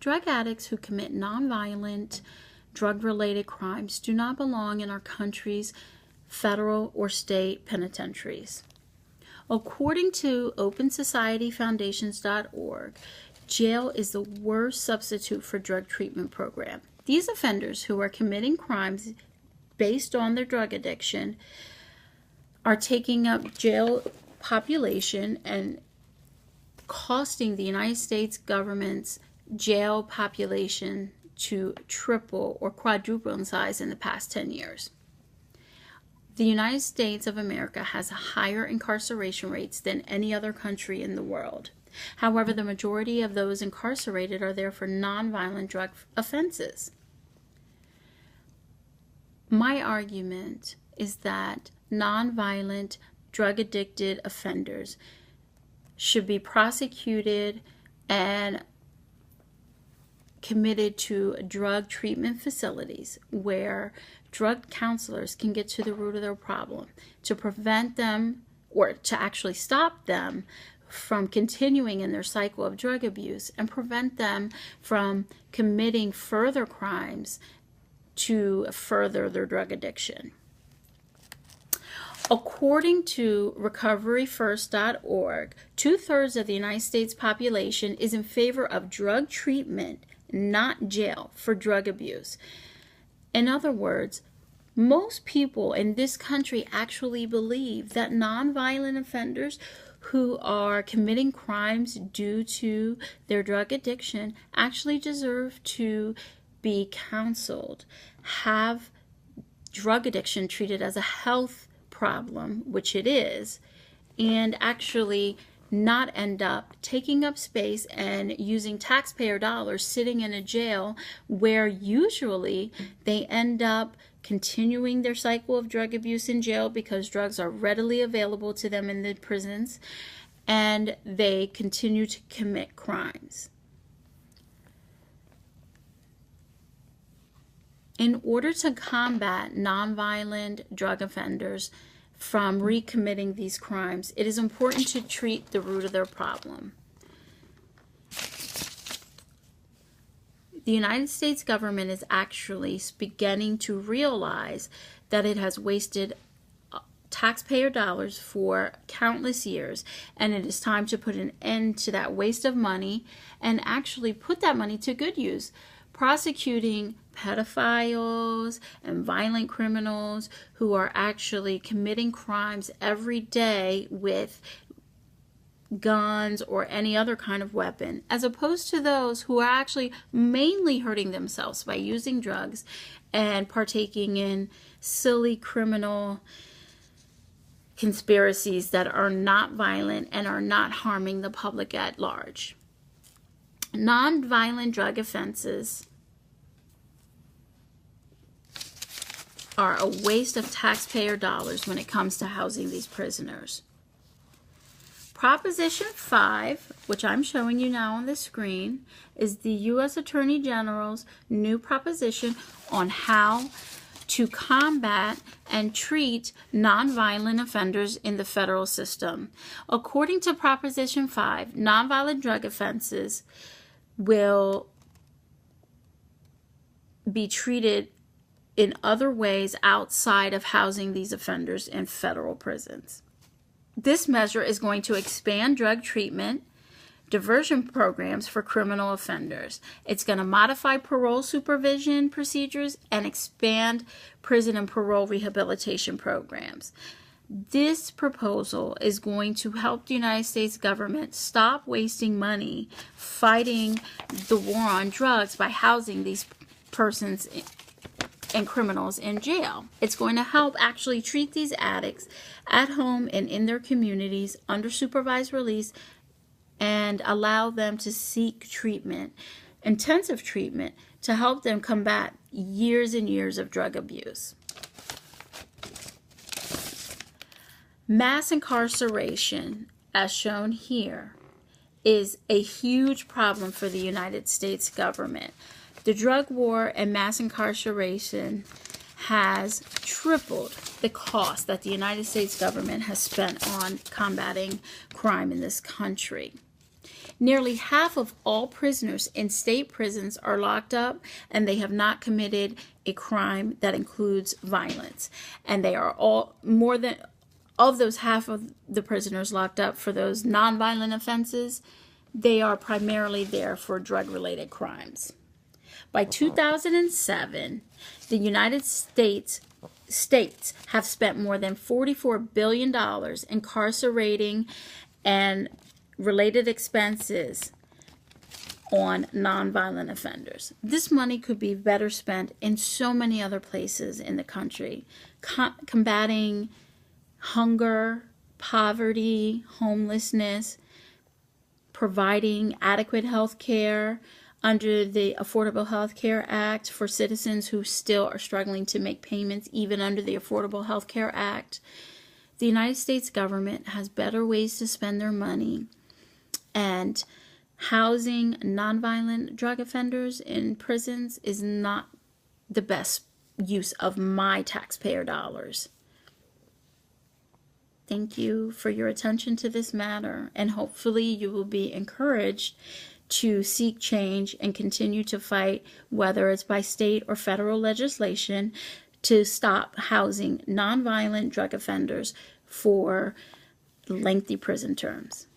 Drug addicts who commit nonviolent, drug-related crimes do not belong in our country's federal or state penitentiaries. According to OpenSocietyFoundations.org, jail is the worst substitute for drug treatment program. These offenders who are committing crimes based on their drug addiction are taking up jail population and costing the United States government's jail population to triple or quadruple in size in the past 10 years. The United States of America has higher incarceration rates than any other country in the world. However, the majority of those incarcerated are there for nonviolent drug offenses. My argument is that nonviolent drug-addicted offenders should be prosecuted and committed to drug treatment facilities where drug counselors can get to the root of their problem to prevent them or to actually stop them from continuing in their cycle of drug abuse and prevent them from committing further crimes to further their drug addiction. According to recoveryfirst.org, 2/3 of the United States population is in favor of drug treatment, not jail, for drug abuse. In other words, most people in this country actually believe that nonviolent offenders who are committing crimes due to their drug addiction actually deserve to be counseled, have drug addiction treated as a health problem, which it is, and actually not end up taking up space and using taxpayer dollars sitting in a jail where usually they end up continuing their cycle of drug abuse in jail because drugs are readily available to them in the prisons, and they continue to commit crimes. In order to combat nonviolent drug offenders from recommitting these crimes, it is important to treat the root of their problem. The United States government is actually beginning to realize that it has wasted taxpayer dollars for countless years, and it is time to put an end to that waste of money and actually put that money to good use, prosecuting pedophiles and violent criminals who are actually committing crimes every day with guns or any other kind of weapon, as opposed to those who are actually mainly hurting themselves by using drugs and partaking in silly criminal conspiracies that are not violent and are not harming the public at large. Nonviolent drug offenses are a waste of taxpayer dollars when it comes to housing these prisoners. Proposition 5, which I'm showing you now on the screen, is the U.S. Attorney General's new proposition on how to combat and treat nonviolent offenders in the federal system. According to Proposition 5, nonviolent drug offenses will be treated in other ways outside of housing these offenders in federal prisons. This measure is going to expand drug treatment, diversion programs for criminal offenders. It's going to modify parole supervision procedures and expand prison and parole rehabilitation programs. This proposal is going to help the United States government stop wasting money fighting the war on drugs by housing these persons and criminals in jail. It's going to help actually treat these addicts at home and in their communities under supervised release and allow them to seek treatment, intensive treatment, to help them combat years and years of drug abuse. Mass incarceration, as shown here, is a huge problem for the United States government. The drug war and mass incarceration has tripled the cost that the United States government has spent on combating crime in this country. Nearly half of all prisoners in state prisons are locked up and they have not committed a crime that includes violence. And they are all more than of those half of the prisoners locked up for those nonviolent offenses, they are primarily there for drug-related crimes. By 2007, the United States have spent more than $44 billion incarcerating and related expenses on nonviolent offenders. This money could be better spent in so many other places in the country, combating hunger, poverty, homelessness, providing adequate health care under the Affordable Health Care Act for citizens who still are struggling to make payments even under the Affordable Health Care Act. The United States government has better ways to spend their money, and housing nonviolent drug offenders in prisons is not the best use of my taxpayer dollars. Thank you for your attention to this matter, and hopefully you will be encouraged to seek change and continue to fight, whether it's by state or federal legislation, to stop housing nonviolent drug offenders for lengthy prison terms.